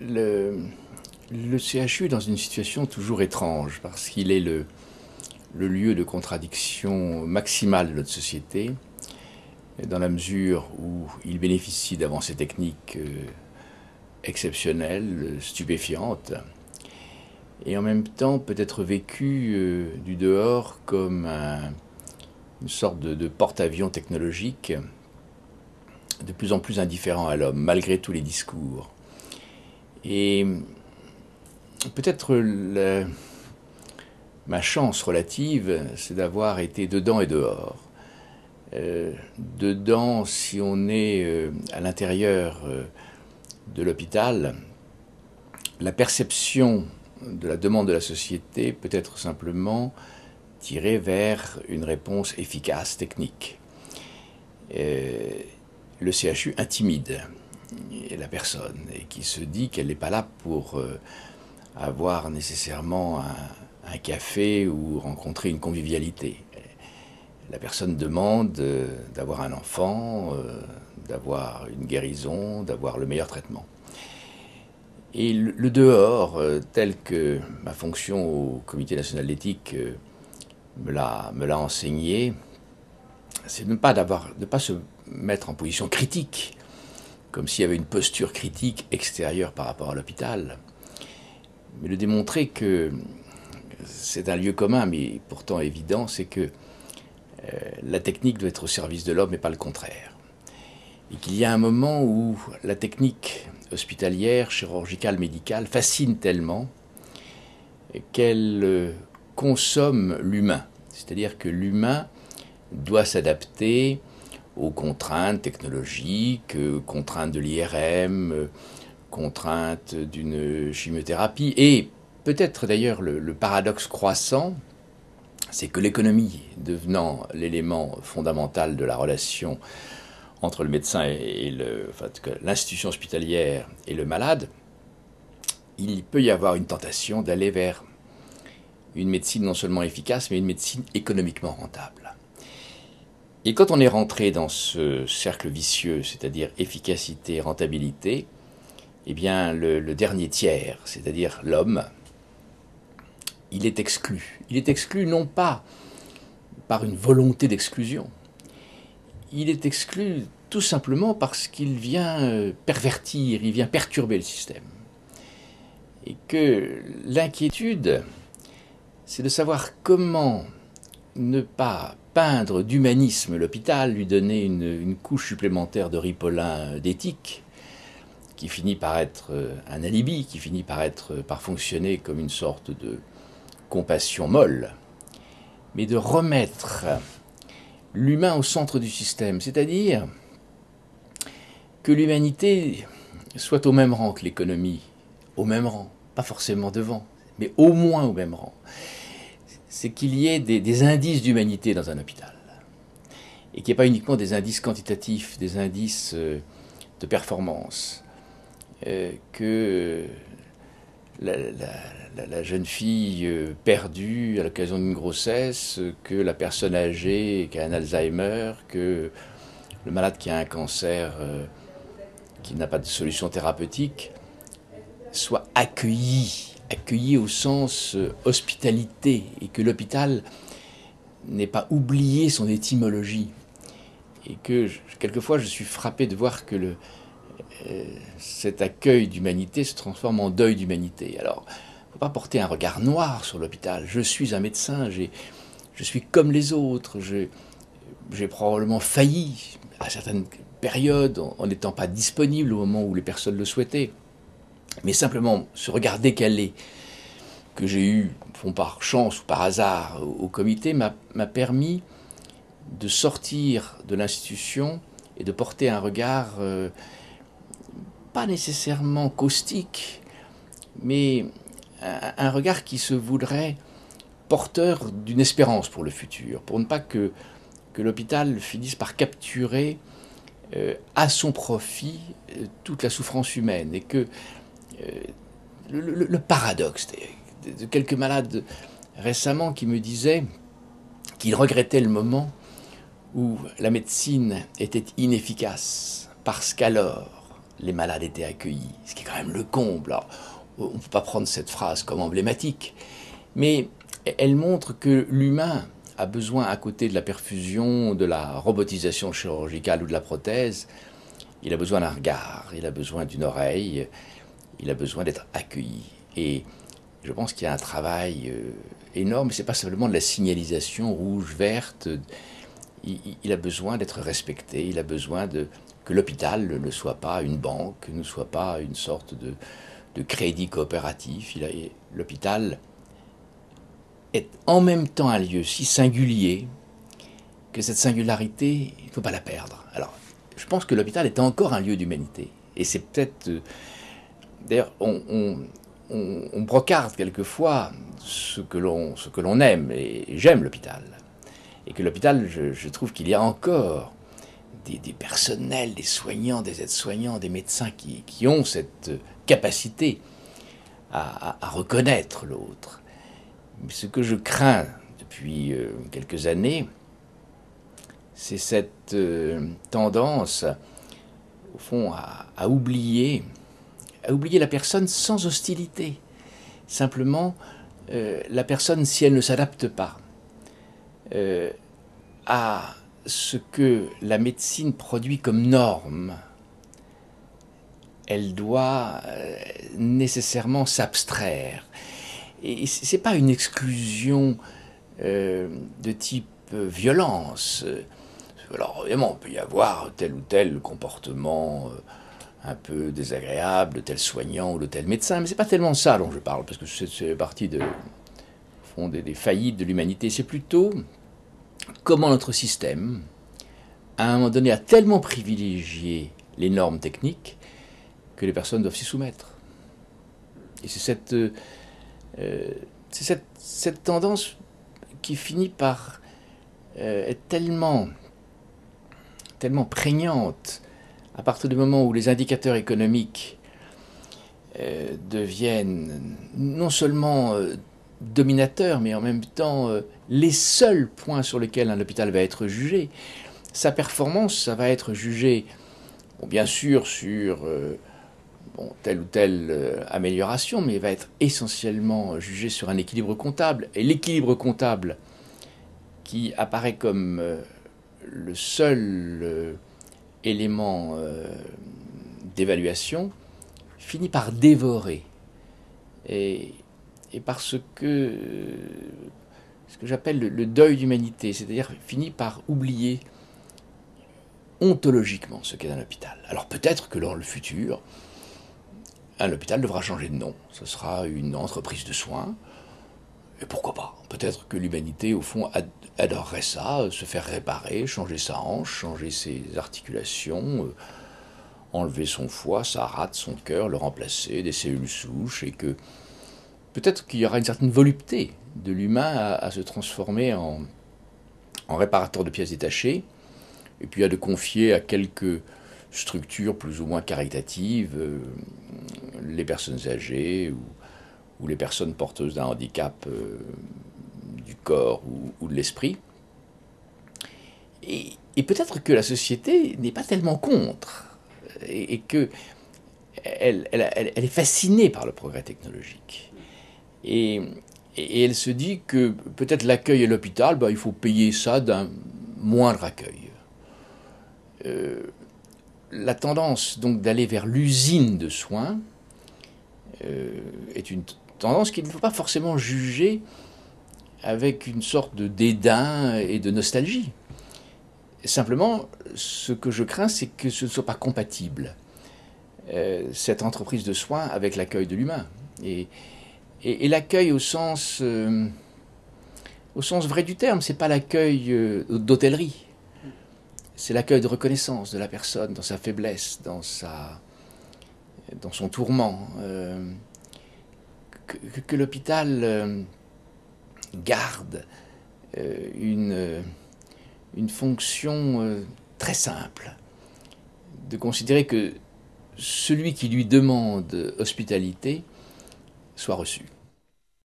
Le CHU est dans une situation toujours étrange parce qu'il est le lieu de contradiction maximale de notre société, dans la mesure où il bénéficie d'avancées techniques exceptionnelles, stupéfiantes, et en même temps peut être vécu du dehors comme une sorte de porte-avions technologique de plus en plus indifférent à l'homme, malgré tous les discours. Et peut-être ma chance relative, c'est d'avoir été dedans et dehors. Dedans, si on est à l'intérieur de l'hôpital, la perception de la demande de la société peut être simplement tirée vers une réponse efficace, technique. Le CHU intimide la personne et qui se dit qu'elle n'est pas là pour avoir nécessairement un café ou rencontrer une convivialité. La personne demande d'avoir un enfant, d'avoir une guérison, d'avoir le meilleur traitement. Et le dehors, tel que ma fonction au Comité national d'éthique me l'a enseigné, c'est de ne pas se mettre en position critique, comme s'il y avait une posture critique extérieure par rapport à l'hôpital, mais de démontrer que c'est un lieu commun, mais pourtant évident, c'est que la technique doit être au service de l'homme et pas le contraire. Et qu'il y a un moment où la technique hospitalière, chirurgicale, médicale fascine tellement qu'elle consomme l'humain. C'est-à-dire que l'humain doit s'adapter aux contraintes technologiques, contraintes de l'IRM, contraintes d'une chimiothérapie. Et peut-être d'ailleurs le paradoxe croissant, c'est que l'économie devenant l'élément fondamental de la relation entre le médecin et l'institution hospitalière et le malade, il peut y avoir une tentation d'aller vers une médecine non seulement efficace, mais une médecine économiquement rentable. Et quand on est rentré dans ce cercle vicieux, c'est-à-dire efficacité, rentabilité, eh bien le dernier tiers, c'est-à-dire l'homme, il est exclu. Il est exclu non pas par une volonté d'exclusion, il est exclu tout simplement parce qu'il vient pervertir, il vient perturber le système. Et que l'inquiétude, c'est de savoir comment ne pas peindre d'humanisme l'hôpital, lui donner une couche supplémentaire de ripolin d'éthique, qui finit par être un alibi, qui finit par fonctionner comme une sorte de compassion molle, mais de remettre l'humain au centre du système, c'est-à-dire que l'humanité soit au même rang que l'économie, au même rang, pas forcément devant, mais au moins au même rang. C'est qu'il y ait des indices d'humanité dans un hôpital, et qu'il n'y ait pas uniquement des indices quantitatifs, des indices de performance, que la jeune fille perdue à l'occasion d'une grossesse, que la personne âgée qui a un Alzheimer, que le malade qui a un cancer qui n'a pas de solution thérapeutique, soit accueilli au sens hospitalité, et que l'hôpital n'ait pas oublié son étymologie. Et que quelquefois je suis frappé de voir que cet accueil d'humanité se transforme en deuil d'humanité. Alors, il ne faut pas porter un regard noir sur l'hôpital. Je suis un médecin, je suis comme les autres, j'ai probablement failli à certaines périodes en n'étant pas disponible au moment où les personnes le souhaitaient. Mais simplement, ce regard décalé que j'ai eu, par chance ou par hasard, au comité, m'a permis de sortir de l'institution et de porter un regard pas nécessairement caustique, mais un regard qui se voudrait porteur d'une espérance pour le futur, pour ne pas que l'hôpital finisse par capturer à son profit toute la souffrance humaine, et que le paradoxe de quelques malades récemment qui me disaient qu'ils regrettaient le moment où la médecine était inefficace, parce qu'alors les malades étaient accueillis, ce qui est quand même le comble. Alors, on ne peut pas prendre cette phrase comme emblématique, mais elle montre que l'humain a besoin, à côté de la perfusion, de la robotisation chirurgicale ou de la prothèse, il a besoin d'un regard, il a besoin d'une oreille, il a besoin d'être accueilli. Et je pense qu'il y a un travail énorme, ce n'est pas simplement de la signalisation rouge, verte, il a besoin d'être respecté, il a besoin que l'hôpital ne soit pas une banque, ne soit pas une sorte de crédit coopératif. L'hôpital est en même temps un lieu si singulier que cette singularité, il ne faut pas la perdre. Alors, je pense que l'hôpital est encore un lieu d'humanité. Et c'est peut-être... d'ailleurs, on brocarde quelquefois ce que l'on aime, et j'aime l'hôpital. Et que l'hôpital, je trouve qu'il y a encore des personnels, des soignants, des aides-soignants, des médecins qui ont cette capacité à reconnaître l'autre. Mais ce que je crains depuis quelques années, c'est cette tendance, au fond, à oublier la personne sans hostilité. Simplement, la personne, si elle ne s'adapte pas à ce que la médecine produit comme norme, elle doit nécessairement s'abstraire. Et ce n'est pas une exclusion de type violence. Alors, évidemment, il peut y avoir tel ou tel comportement un peu désagréable de tel soignant ou de tel médecin, mais ce n'est pas tellement ça dont je parle, parce que c'est partie au fond, des faillites de l'humanité. C'est plutôt comment notre système, à un moment donné, a tellement privilégié les normes techniques que les personnes doivent s'y soumettre. Et c'est cette tendance qui finit par être tellement prégnante à partir du moment où les indicateurs économiques deviennent non seulement dominateurs, mais en même temps les seuls points sur lesquels un hôpital va être jugé. Sa performance, ça va être jugé, bon, bien sûr, sur telle ou telle amélioration, mais il va être essentiellement jugé sur un équilibre comptable. Et l'équilibre comptable qui apparaît comme le seul élément d'évaluation finit par dévorer. Et parce que ce que j'appelle le deuil d'humanité, c'est-à-dire finit par oublier ontologiquement ce qu'est un hôpital. Alors peut-être que dans le futur, un hôpital devra changer de nom. Ce sera une entreprise de soins. Et pourquoi pas? Peut-être que l'humanité, au fond, adorerait ça, se faire réparer, changer sa hanche, changer ses articulations, enlever son foie, sa rate, son cœur, le remplacer, des cellules souches, et que peut-être qu'il y aura une certaine volupté de l'humain à se transformer en réparateur de pièces détachées, et puis à de confier à quelques structures plus ou moins caritatives les personnes âgées ou les personnes porteuses d'un handicap du corps ou de l'esprit. Et peut-être que la société n'est pas tellement contre, et qu'elle est fascinée par le progrès technologique. Et elle se dit que peut-être l'accueil à l'hôpital, il faut payer ça d'un moindre accueil. La tendance donc d'aller vers l'usine de soins est une tendance qu'il ne faut pas forcément juger avec une sorte de dédain et de nostalgie. Simplement, ce que je crains, c'est que ce ne soit pas compatible, cette entreprise de soins, avec l'accueil de l'humain. Et l'accueil au sens vrai du terme, c'est pas l'accueil d'hôtellerie. C'est l'accueil de reconnaissance de la personne dans sa faiblesse, dans son tourment. Que l'hôpital garde une fonction très simple, de considérer que celui qui lui demande hospitalité soit reçu.